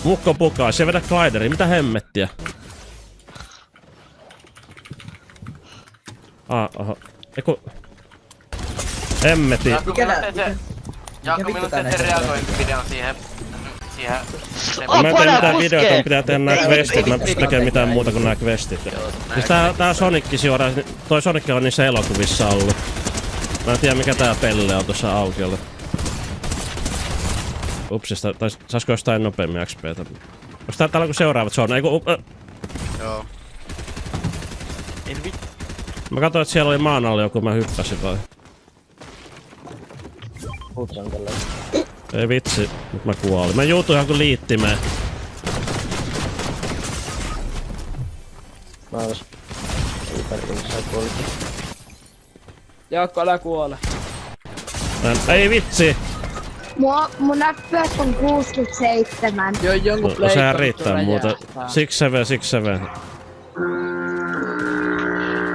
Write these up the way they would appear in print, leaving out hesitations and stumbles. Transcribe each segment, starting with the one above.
Mukko pukaa, se vedä glideri, mitä hemmettiä? Oho. Eiku... Hemmeti. Jaakko, milloin te reagointivideon siihen... Mä en tee mitään videoita, mun pitää tehdä nää questit, mä en pysty tekemään mitään muuta kuin nää questit. Siis tää Sonicki suoraan, toi Sonic on niissä elokuvissa ollut. Mä en tiedä mikä tää pelle on tossa aukiolla. Upsista, tai saisko jostain nopeammin XP:tä? Onks täällä joku seuraavat zone? Eiku... Joo. Mä katsoin, että siellä oli maan alla joku, mä hyppäsin vai. Ei vitsi, nyt mä kuolin. Mä juutuin johonkin liittimeen. Mä olis superkinsää kuolikin. Jaakko, älä kuole. Ei vitsi! Mun FPS on 67. Joo, jonkun No sehän riittää muuta. 6-7.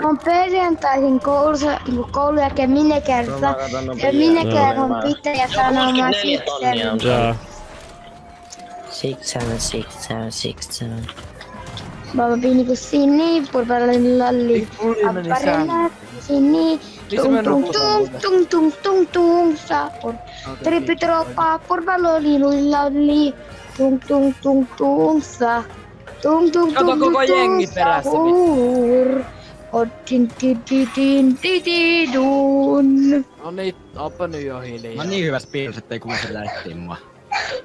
On perjantaisin koulussa, koulun jälkeen minikerta. Ja miniker on pitäjä sanomaan 67. Jaa. 67. Baba bini ko sini, purbalin lalli. Aparena sini. Tung sapur. Tripitropa purbaloli lalli. Tung sa. Kato koko jengi perässä. Dun. No niin, oppa nyt jo hiljaa. Mä oon niin hyvässä piirissä, ettei kuule se lähtee mua.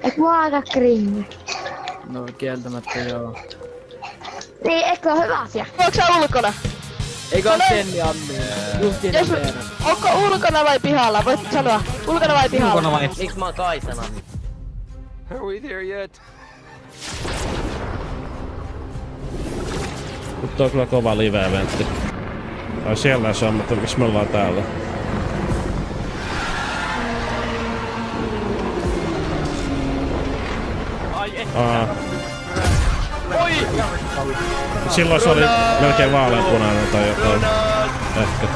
Et mua aika kringi. No kieltämättä joo. Niin, eikö ole hyvä asia? Onko sä ulkona? Eikö oo Senni Anni? Justiin Jos, Veera. onko ulkona vai pihalla? Voit sanoa. Ulkona vai pihalla? Ulkona vai? Miks mä oon Kaisana? Are we there yet? Nyt on kyllä kova live-eventti. Ai siellä se on, mutta miksi me ollaan täällä? Oi! Silloin se oli melkein vaaleanpunainen tai jotain. Ehkä.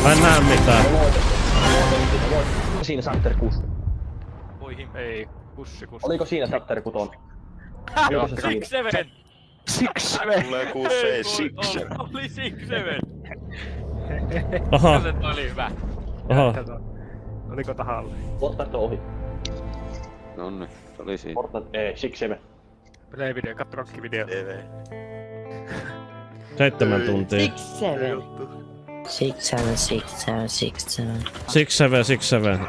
Mä en näe mitään. Siinä Chapter 6. Ei, kussi. Oliko siinä Chapter 6? Oliko se siinä? 6-7. Tulee 6-6. Oli 6-7. Oho. Se oli hyvä. Oho. Oliko tahalle? Portat on ohi. Nonni, se oli siinä. Portat, ei, 6-7. Play-video, katso rokkivideo. TV. 7 tuntia. 67. 6-7.